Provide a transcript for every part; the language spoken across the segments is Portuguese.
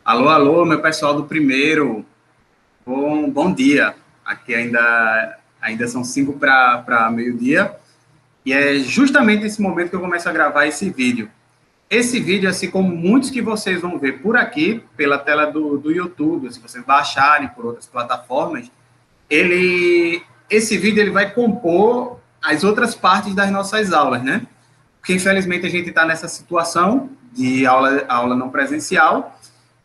Alô, alô, meu pessoal do primeiro. Bom dia. Aqui ainda são 5 para meio-dia. E é justamente nesse momento que eu começo a gravar esse vídeo. Esse vídeo, assim como muitos que vocês vão ver por aqui, pela tela do YouTube, se vocês baixarem por outras plataformas, esse vídeo ele vai compor as outras partes das nossas aulas, né? Porque, infelizmente, a gente está nessa situação de aula não presencial.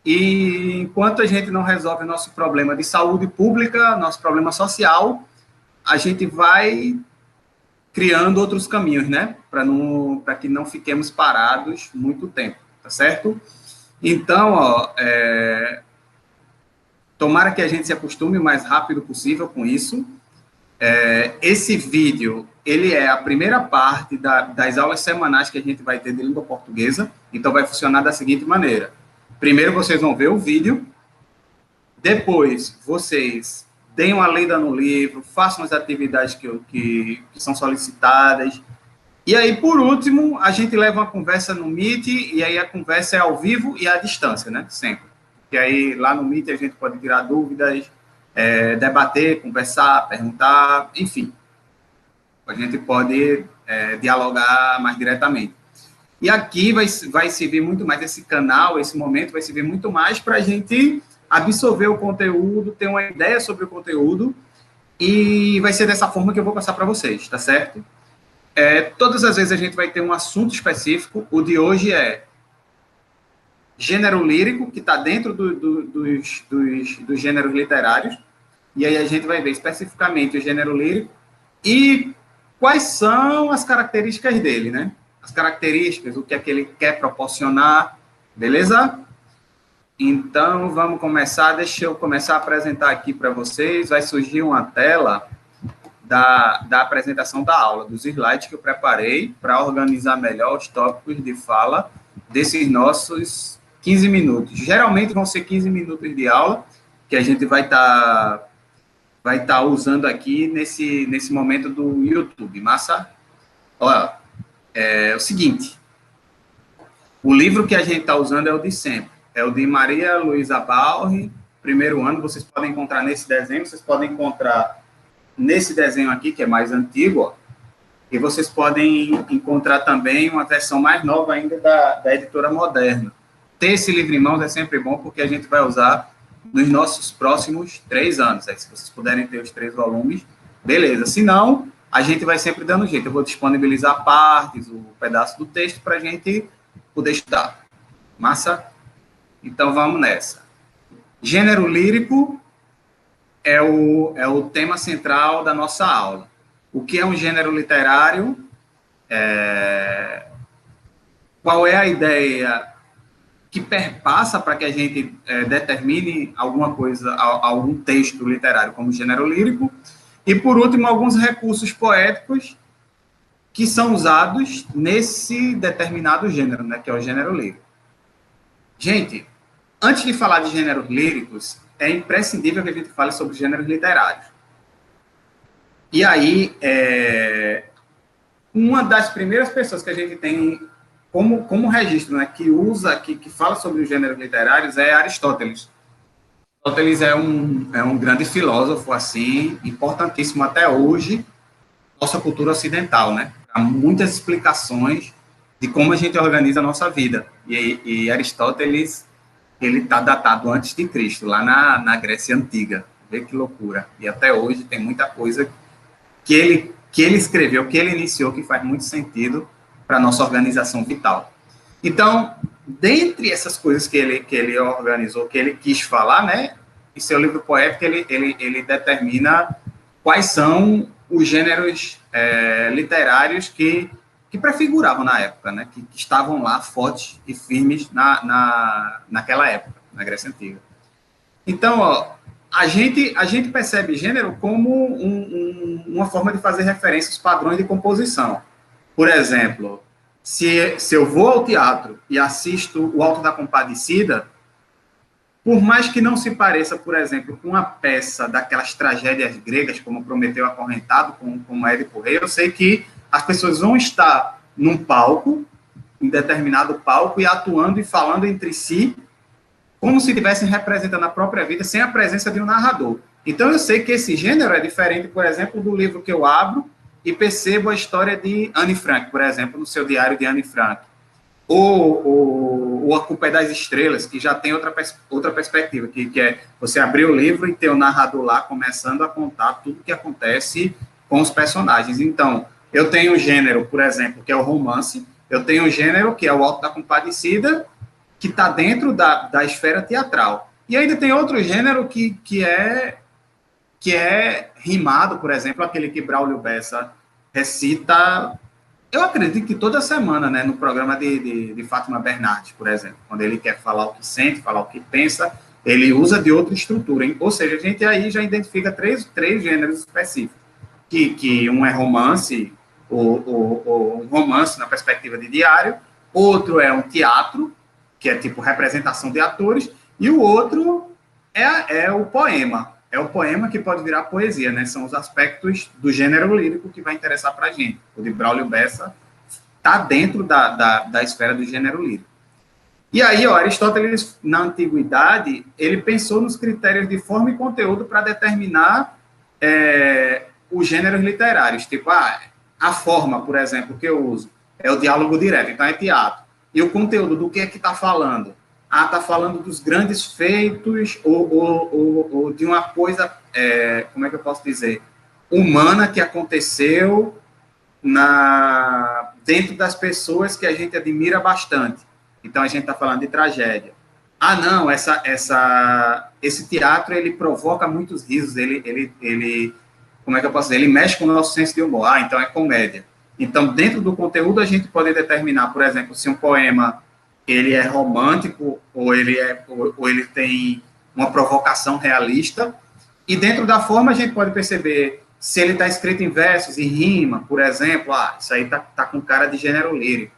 E enquanto a gente não resolve o nosso problema de saúde pública, nosso problema social, a gente vai criando outros caminhos, né? Para que não fiquemos parados muito tempo, tá certo? Então, tomara que a gente se acostume o mais rápido possível com isso. Esse vídeo, ele é a primeira parte das aulas semanais que a gente vai ter de língua portuguesa, então vai funcionar da seguinte maneira. Primeiro vocês vão ver o vídeo, depois vocês deem uma lida no livro, façam as atividades que são solicitadas, e aí, por último, a gente leva uma conversa no Meet, e aí a conversa é ao vivo e à distância, né? Sempre. E aí, lá no Meet, a gente pode tirar dúvidas, debater, conversar, perguntar, enfim. A gente pode dialogar mais diretamente. E aqui vai servir muito mais, esse canal, esse momento, vai servir muito mais para a gente absorver o conteúdo, ter uma ideia sobre o conteúdo, e vai ser dessa forma que eu vou passar para vocês, tá certo? Todas as vezes a gente vai ter um assunto específico. O de hoje é gênero lírico, que está dentro dos gêneros literários, e aí a gente vai ver especificamente o gênero lírico e quais são as características dele, né? As características, o que é que ele quer proporcionar, beleza? Então, vamos começar. Deixa eu começar a apresentar aqui para vocês. Vai surgir uma tela da apresentação da aula, dos slides que eu preparei para organizar melhor os tópicos de fala desses nossos 15 minutos. Geralmente vão ser 15 minutos de aula que a gente vai estar usando aqui nesse momento do YouTube. Massa? Olha, é o seguinte, o livro que a gente está usando é o de sempre, é o de Maria Luísa Balri, primeiro ano. Vocês podem encontrar nesse desenho, vocês podem encontrar nesse desenho aqui, que é mais antigo, ó, e vocês podem encontrar também uma versão mais nova ainda da editora Moderna. Ter esse livro em mãos é sempre bom, porque a gente vai usar nos nossos próximos 3 anos. Aí, se vocês puderem ter os 3 volumes, beleza. Se não, a gente vai sempre dando jeito. Eu vou disponibilizar partes, o pedaço do texto, para a gente poder estudar. Massa? Então, vamos nessa. Gênero lírico é o tema central da nossa aula. O que é um gênero literário? Qual é a ideia que perpassa para que a gente determine alguma coisa, algum texto literário como gênero lírico? E, por último, alguns recursos poéticos que são usados nesse determinado gênero, né, que é o gênero lírico. Gente, antes de falar de gêneros líricos, é imprescindível que a gente fale sobre gêneros literários. E aí, uma das primeiras pessoas que a gente tem como registro, né, que fala sobre os gêneros literários é Aristóteles. Aristóteles é um grande filósofo, assim, importantíssimo até hoje, nossa cultura ocidental, né? Há muitas explicações de como a gente organiza a nossa vida. E Aristóteles, ele está datado antes de Cristo, lá na Grécia Antiga. Vê que loucura. E até hoje tem muita coisa que ele escreveu, que ele iniciou, que faz muito sentido para a nossa organização vital. Então, dentre essas coisas que ele organizou, que ele quis falar, né, em seu livro poético, ele determina quais são os gêneros literários que prefiguravam na época, né, que estavam lá fortes e firmes naquela época, na Grécia Antiga. Então, ó, a gente percebe gênero como uma forma de fazer referência aos padrões de composição. Por exemplo, se eu vou ao teatro e assisto o Auto da Compadecida, por mais que não se pareça, por exemplo, com uma peça daquelas tragédias gregas, como Prometeu Acorrentado, como Édipo Rei, eu sei que as pessoas vão estar num palco, em determinado palco, e atuando e falando entre si como se estivessem representando a própria vida sem a presença de um narrador. Então, eu sei que esse gênero é diferente, por exemplo, do livro que eu abro e percebo a história de Anne Frank, por exemplo, no seu diário de Anne Frank. Ou A Culpa é das Estrelas, que já tem outra perspectiva, que é você abrir o livro e ter o narrador lá começando a contar tudo o que acontece com os personagens. Então, eu tenho um gênero, por exemplo, que é o romance, eu tenho um gênero que é o Auto da Compadecida, que está dentro da esfera teatral. E ainda tem outro gênero que é rimado, por exemplo, aquele que Braulio Bessa recita, eu acredito que toda semana, né, no programa de Fátima Bernardes, por exemplo, quando ele quer falar o que sente, falar o que pensa, ele usa de outra estrutura, hein? Ou seja, a gente aí já identifica três gêneros específicos, que um é romance, ou um romance na perspectiva de diário, outro é um teatro, que é tipo representação de atores, e o outro é o poema. É o poema que pode virar poesia, né? São os aspectos do gênero lírico que vai interessar para a gente. O de Braulio Bessa está dentro da esfera do gênero lírico. E aí, ó, Aristóteles, na antiguidade, ele pensou nos critérios de forma e conteúdo para determinar os gêneros literários. Tipo, a forma, por exemplo, que eu uso é o diálogo direto, então é teatro. E o conteúdo, do que é que está falando? Está falando dos grandes feitos ou de uma coisa, como é que eu posso dizer, humana que aconteceu dentro das pessoas que a gente admira bastante. Então, a gente está falando de tragédia. Não, esse teatro, ele provoca muitos risos, ele como é que eu posso dizer, ele mexe com o nosso senso de humor. Então é comédia. Então, dentro do conteúdo, a gente pode determinar, por exemplo, se um poema ele é romântico ou ele tem uma provocação realista. E dentro da forma, a gente pode perceber se ele está escrito em versos e rima, por exemplo, isso aí tá com cara de gênero lírico.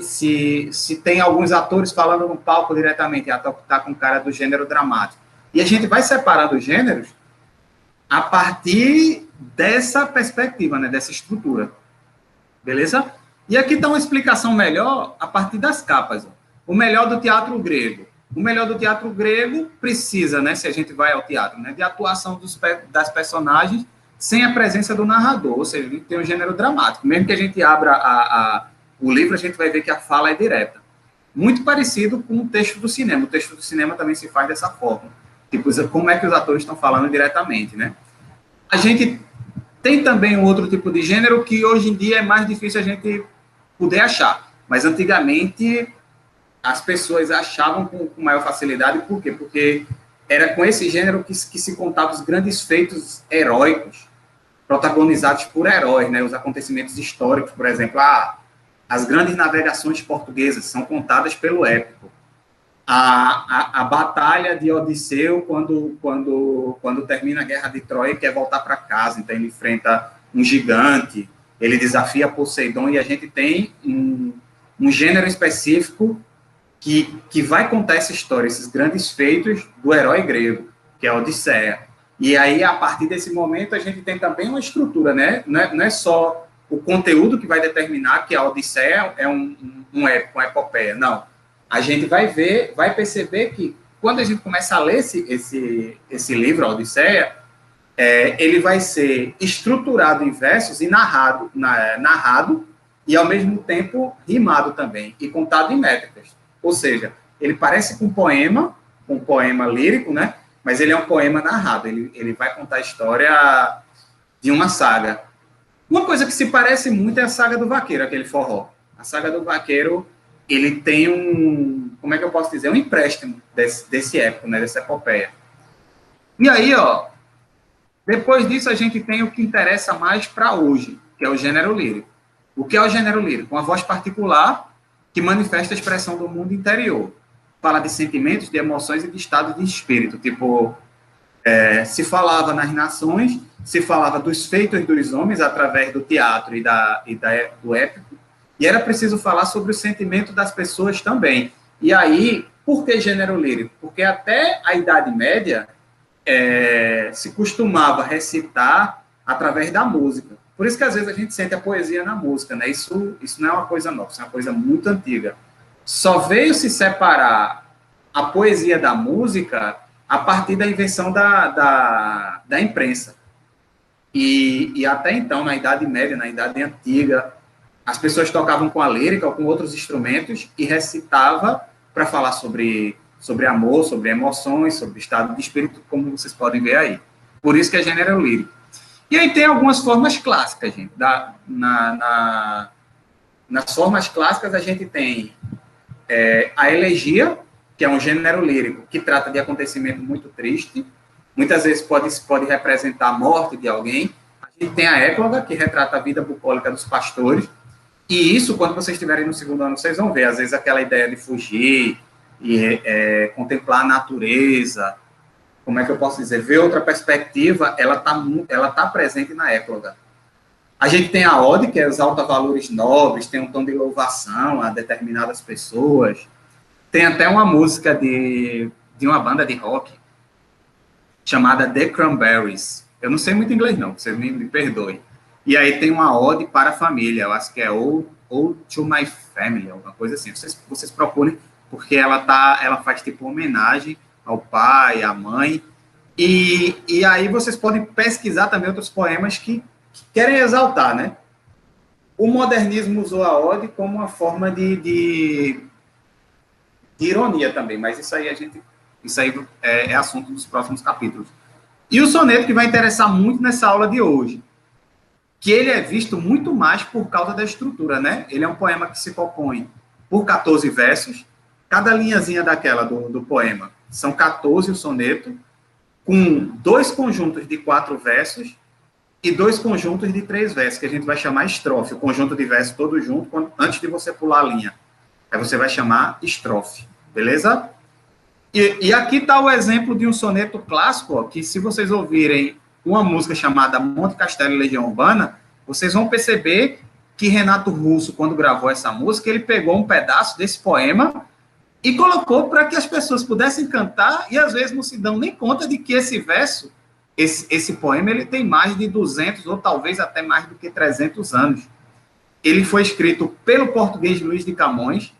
Se tem alguns atores falando no palco diretamente, tá com cara do gênero dramático. E a gente vai separando os gêneros a partir dessa perspectiva, né, dessa estrutura. Beleza? E aqui está uma explicação melhor a partir das capas. O melhor do teatro grego. O melhor do teatro grego precisa, né, se a gente vai ao teatro, né, de atuação das personagens sem a presença do narrador, ou seja, a gente tem um gênero dramático. Mesmo que a gente abra o livro, a gente vai ver que a fala é direta. Muito parecido com o texto do cinema. O texto do cinema também se faz dessa forma. Tipo, como é que os atores estão falando diretamente, né? A gente tem também um outro tipo de gênero que hoje em dia é mais difícil a gente poder achar. Mas antigamente as pessoas achavam com maior facilidade. Por quê? Porque era com esse gênero que se contava os grandes feitos heróicos, protagonizados por heróis, né? Os acontecimentos históricos, por exemplo, as grandes navegações portuguesas são contadas pelo épico. A batalha de Odisseu, quando termina a guerra de Troia, quer voltar para casa, então ele enfrenta um gigante, ele desafia Poseidon, e a gente tem um gênero específico que vai contar essa história, esses grandes feitos do herói grego, que é a Odisseia. E aí, a partir desse momento, a gente tem também uma estrutura, né? Não é só o conteúdo que vai determinar que a Odisseia é um épico, uma epopeia, não. A gente vai perceber que quando a gente começa a ler esse livro, a Odisseia, ele vai ser estruturado em versos e narrado e, ao mesmo tempo, rimado também, e contado em métricas. Ou seja, ele parece com um poema lírico, né? Mas ele é um poema narrado, ele vai contar a história de uma saga. Uma coisa que se parece muito é a saga do vaqueiro, aquele forró. A saga do vaqueiro, ele tem como é que eu posso dizer, um empréstimo desse épico, né, dessa epopeia. E aí, ó, depois disso a gente tem o que interessa mais para hoje, que é o gênero lírico. O que é o gênero lírico? Uma voz particular que manifesta a expressão do mundo interior. Fala de sentimentos, de emoções e de estado de espírito. Tipo, se falava nas nações, se falava dos feitos dos homens através do teatro e do épico, e era preciso falar sobre o sentimento das pessoas também. E aí, por que gênero lírico? Porque até a Idade Média se costumava recitar através da música. Por isso que às vezes a gente sente a poesia na música, né? Isso não é uma coisa nova, isso é uma coisa muito antiga. Só veio se separar a poesia da música a partir da invenção da imprensa. E até então, na Idade Média, na Idade Antiga, as pessoas tocavam com a lírica ou com outros instrumentos e recitava para falar sobre amor, sobre emoções, sobre estado de espírito, como vocês podem ver aí. Por isso que é gênero lírico. E aí tem algumas formas clássicas, gente. Nas formas clássicas, a gente tem a elegia, que é um gênero lírico que trata de acontecimento muito triste. Muitas vezes pode representar a morte de alguém. A gente tem a égloga, que retrata a vida bucólica dos pastores. E isso, quando vocês estiverem no segundo ano, vocês vão ver. Às vezes, aquela ideia de fugir e contemplar a natureza. Como é que eu posso dizer? Ver outra perspectiva, ela tá presente na égloga. A gente tem a ode, que exalta valores nobres, tem um tom de louvação a determinadas pessoas. Tem até uma música de uma banda de rock chamada The Cranberries. Eu não sei muito inglês, não, vocês me perdoem. E aí tem uma ode para a família, eu acho que é Ode to My Family, alguma coisa assim. Vocês procurem, porque ela faz tipo homenagem ao pai, à mãe. E aí vocês podem pesquisar também outros poemas que querem exaltar, né? O modernismo usou a ode como uma forma de ironia também, mas isso aí é assunto dos próximos capítulos. E o soneto que vai interessar muito nessa aula de hoje, que ele é visto muito mais por causa da estrutura, né? Ele é um poema que se compõe por 14 versos, cada linhazinha daquela do poema são 14 o soneto, com 2 conjuntos de 4 versos e 2 conjuntos de 3 versos, que a gente vai chamar estrofe, o conjunto de versos todo junto, antes de você pular a linha. Aí você vai chamar estrofe, beleza? E aqui está o exemplo de um soneto clássico, ó, que se vocês ouvirem uma música chamada Monte Castelo e Legião Urbana, vocês vão perceber que Renato Russo, quando gravou essa música, ele pegou um pedaço desse poema e colocou para que as pessoas pudessem cantar, e às vezes não se dão nem conta de que esse verso, esse poema, ele tem mais de 200 ou talvez até mais do que 300 anos. Ele foi escrito pelo português Luís de Camões,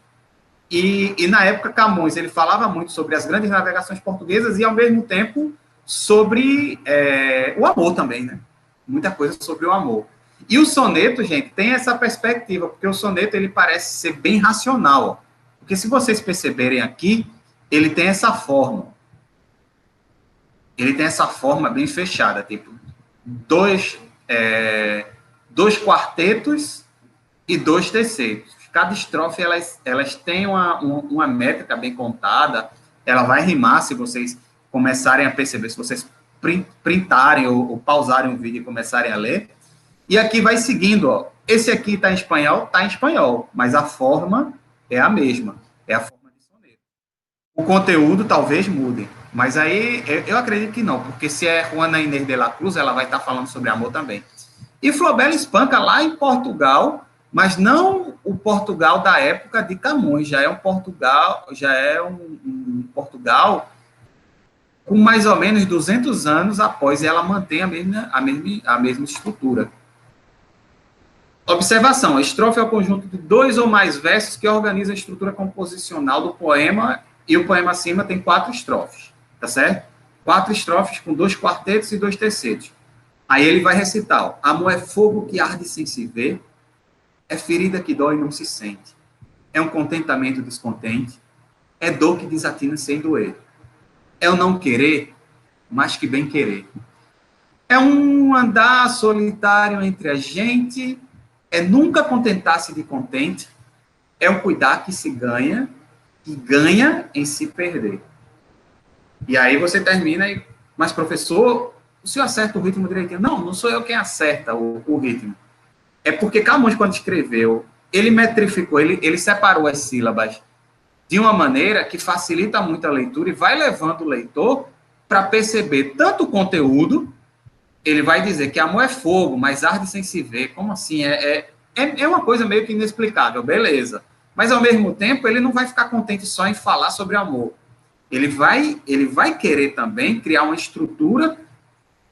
e na época Camões ele falava muito sobre as grandes navegações portuguesas e, ao mesmo tempo, sobre o amor também, né? Muita coisa sobre o amor. E o soneto, gente, tem essa perspectiva, porque o soneto ele parece ser bem racional, ó. Porque se vocês perceberem aqui, ele tem essa forma. Ele tem essa forma bem fechada, tipo, dois quartetos e 2 tercetos. Cada estrofe, elas têm uma métrica bem contada, ela vai rimar se vocês começarem a perceber, se vocês printarem ou pausarem o vídeo e começarem a ler. E aqui vai seguindo, ó. Esse aqui está em espanhol, mas a forma é a mesma, é a forma de soneto. O conteúdo talvez mude, mas aí eu acredito que não, porque se é Juana Inês de la Cruz, ela vai estar falando sobre amor também. E Flobela Espanca, lá em Portugal, mas não o Portugal da época de Camões, já é um Portugal com mais ou menos 200 anos após, e ela mantém a mesma estrutura. Observação, a estrofe é o conjunto de 2 ou mais versos que organizam a estrutura composicional do poema, e o poema acima tem 4 estrofes, tá certo? 4 estrofes com 2 quartetos e 2 tercetos. Aí ele vai recitar, ó, amor é fogo que arde sem se ver, é ferida que dói e não se sente, é um contentamento descontente, é dor que desatina sem doer, é o não querer, mas que bem querer, é um andar solitário entre a gente, é nunca contentar-se de contente, é um cuidar que se ganha, que ganha em se perder. E aí você termina e, mas professor, o senhor acerta o ritmo direitinho? Não, não sou eu quem acerta o ritmo. É porque Camões, quando escreveu, ele metrificou, ele separou as sílabas de uma maneira que facilita muito a leitura e vai levando o leitor para perceber tanto o conteúdo. Ele vai dizer que amor é fogo, mas arde sem se ver. Como assim? É uma coisa meio que inexplicável, beleza. Mas, ao mesmo tempo, ele não vai ficar contente só em falar sobre amor. Ele vai querer também criar uma estrutura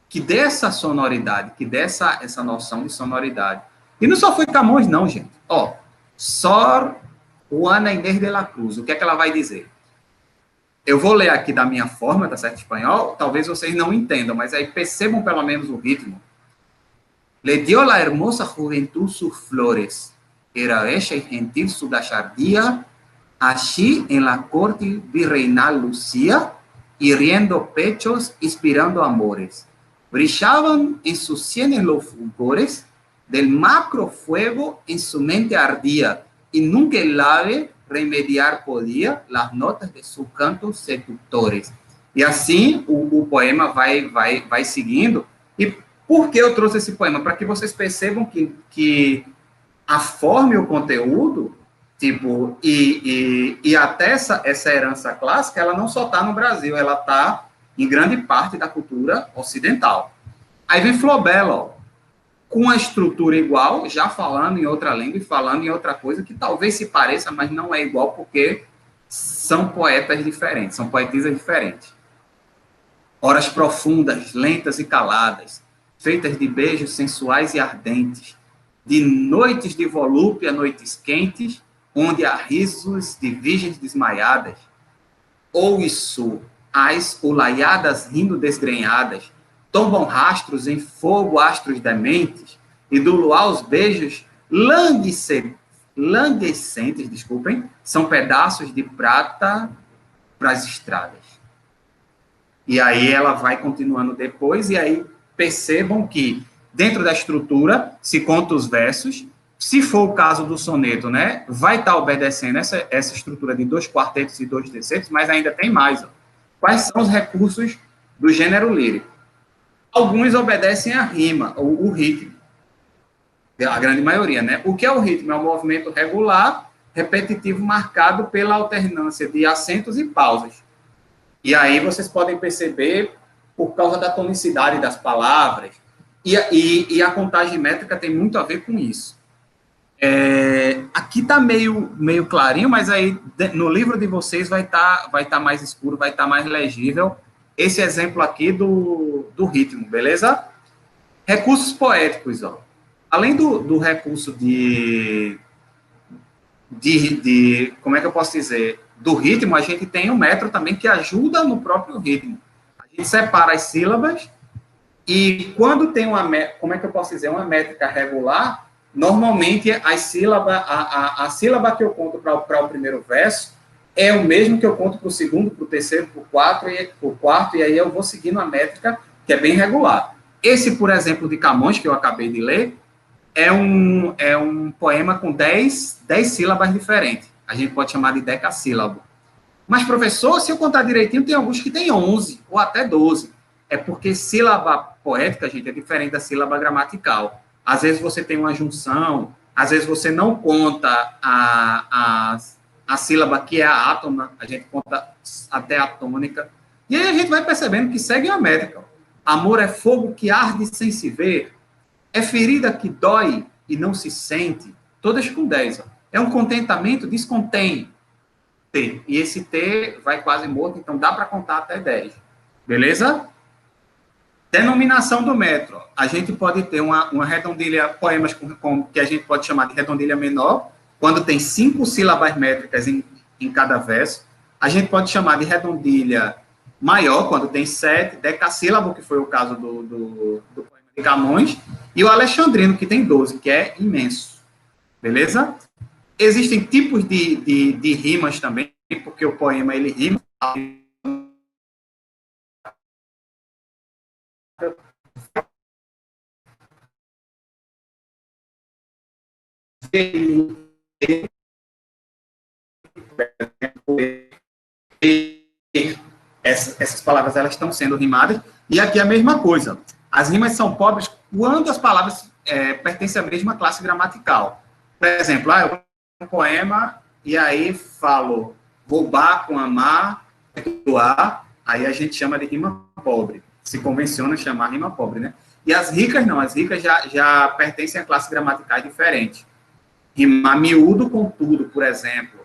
que dê essa sonoridade, que dê essa noção de sonoridade. E não só foi Camões, não, gente. Ó, Sor Juana Inês de la Cruz, o que é que ela vai dizer? Eu vou ler aqui da minha forma, tá certo, espanhol, talvez vocês não entendam, mas aí percebam pelo menos o ritmo. Le dio la hermosa juventud sus flores, era ella y gentil su gallardía, allí en la corte virreinal lucía, hiriendo pechos, inspirando amores. Brillaban en sus sienes los fulgores, del macro fuego en su mente ardía, y nunca el ave remediar podía las notas de sus cantos seductores. E assim o poema vai seguindo. E por que eu trouxe esse poema? Para que vocês percebam que a forma e o conteúdo, tipo, e até essa herança clássica, ela não só está no Brasil, ela está em grande parte da cultura ocidental. Aí vem Flaubert, ó, com a estrutura igual, já falando em outra língua e falando em outra coisa que talvez se pareça, mas não é igual porque são poetas diferentes, são poetisas diferentes. Horas profundas, lentas e caladas, feitas de beijos sensuais e ardentes, de noites de volúpia, noites quentes, onde há risos de virgens desmaiadas, ou isso, as olaiadas rindo desgrenhadas, tombam rastros em fogo astros dementes, e do luar os beijos languescentes, desculpem, são pedaços de prata para as estradas. E aí ela vai continuando depois, e aí percebam que dentro da estrutura se conta os versos, se for o caso do soneto, né, vai estar obedecendo essa estrutura de 2 quartetos e 2 tercetos, mas ainda tem mais. Ó. Quais são os recursos do gênero lírico? Alguns obedecem à rima, o ritmo, a grande maioria, né? O que é o ritmo? É um movimento regular, repetitivo, marcado pela alternância de acentos e pausas. E aí vocês podem perceber, por causa da tonicidade das palavras, e a contagem métrica tem muito a ver com isso. Aqui está meio clarinho, mas aí no livro de vocês vai tá mais escuro, vai estar mais legível esse exemplo aqui do ritmo, beleza? Recursos poéticos, ó. Além do recurso de como é que eu posso dizer, do ritmo, a gente tem um metro também que ajuda no próprio ritmo. A gente separa as sílabas e quando tem como é que eu posso dizer, uma métrica regular, normalmente a sílaba que eu conto para o primeiro verso é o mesmo que eu conto para o segundo, para o terceiro, para o quarto, e aí eu vou seguindo a métrica que é bem regular. Esse, por exemplo, de Camões, que eu acabei de ler, é um poema com 10 sílabas diferentes. A gente pode chamar de decassílabo. Mas, professor, se eu contar direitinho, tem alguns que tem 11 ou até 12. É porque sílaba poética, gente, é diferente da sílaba gramatical. Às vezes você tem uma junção, às vezes você não conta a sílaba que é a átona, a gente conta até a tônica. E aí a gente vai percebendo que segue uma métrica. Amor é fogo que arde sem se ver, é ferida que dói e não se sente, todas com 10. Ó. É um contentamento, descontém T. E esse T vai quase morto, então dá para contar até 10. Beleza? Denominação do metro. A gente pode ter uma redondilha, poemas que a gente pode chamar de redondilha menor, quando tem 5 sílabas métricas em cada verso. A gente pode chamar de redondilha maior, quando tem 7, decassílabo, que foi o caso do poema de Camões, e o alexandrino, que tem 12, que é imenso. Beleza? Existem tipos de rimas também, porque o poema, ele rima. Essas palavras, elas estão sendo rimadas, e aqui é a mesma coisa. As rimas são pobres quando as palavras pertencem à mesma classe gramatical. Por exemplo, eu tenho um poema, e aí falo roubar com amar, doar, aí a gente chama de rima pobre. Se convenciona chamar rima pobre, né? E as ricas não, as ricas já pertencem a classes gramaticais diferentes. Rimar miúdo com tudo, por exemplo.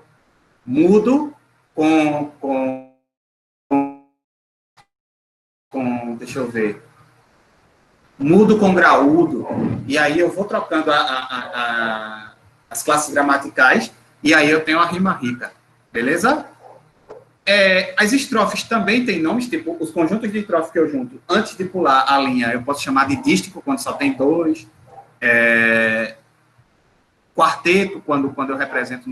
Mudo com deixa eu ver, mudo com graúdo, e aí eu vou trocando as classes gramaticais, e aí eu tenho a rima rica, beleza? As estrofes também têm nomes, tipo, os conjuntos de estrofe que eu junto antes de pular a linha, eu posso chamar de dístico, quando só tem dois. Quarteto, quando eu represento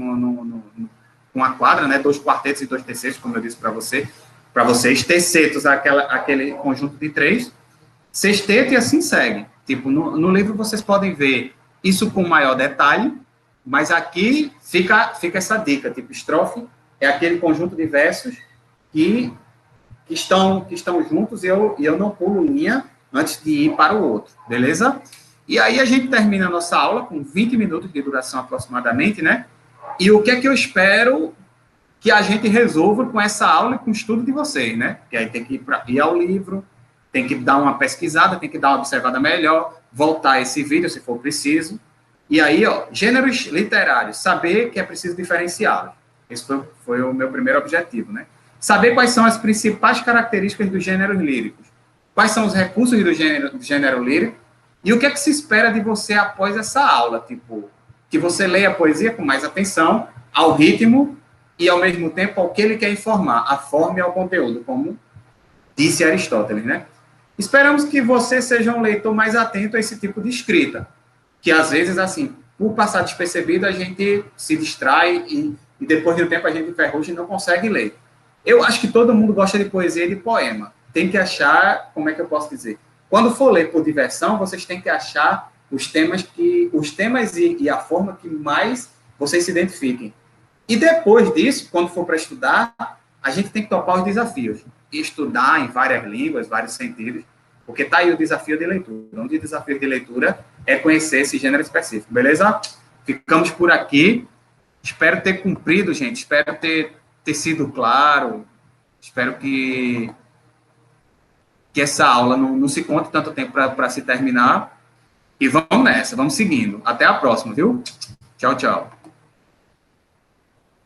uma quadra, né? 2 quartetos e 2 tercetos, como eu disse para vocês. Tercetos, aquele conjunto de 3. Sexteto e assim segue. Tipo, no livro vocês podem ver isso com maior detalhe, mas aqui fica essa dica, tipo, estrofe é aquele conjunto de versos que estão juntos e eu não pulo linha antes de ir para o outro, beleza? E aí a gente termina a nossa aula com 20 minutos de duração aproximadamente, né? E o que é que eu espero que a gente resolva com essa aula e com o estudo de vocês, né? Que aí tem que ir ao livro, tem que dar uma pesquisada, tem que dar uma observada melhor, voltar esse vídeo se for preciso. E aí, ó, gêneros literários, saber que é preciso diferenciá-los. Esse foi o meu primeiro objetivo, né? Saber quais são as principais características dos gêneros líricos, quais são os recursos do gênero lírico, e o que é que se espera de você após essa aula, tipo, que você leia a poesia com mais atenção ao ritmo e, ao mesmo tempo, ao que ele quer informar, a forma e ao conteúdo, como disse Aristóteles, né? Esperamos que você seja um leitor mais atento a esse tipo de escrita, que às vezes, assim, por passar despercebido, a gente se distrai e depois de um tempo a gente enferruja e não consegue ler. Eu acho que todo mundo gosta de poesia e de poema. Tem que achar, como é que eu posso dizer? Quando for ler por diversão, vocês têm que achar os temas e a forma que mais vocês se identifiquem. E depois disso, quando for para estudar, a gente tem que topar os desafios. E estudar em várias línguas, vários sentidos, porque está aí o desafio de leitura. Um dos desafios de leitura é conhecer esse gênero específico, beleza? Ficamos por aqui. Espero ter cumprido, gente. Espero ter sido claro. Espero que essa aula não se conte tanto tempo para se terminar. E vamos nessa, vamos seguindo. Até a próxima, viu? Tchau, tchau.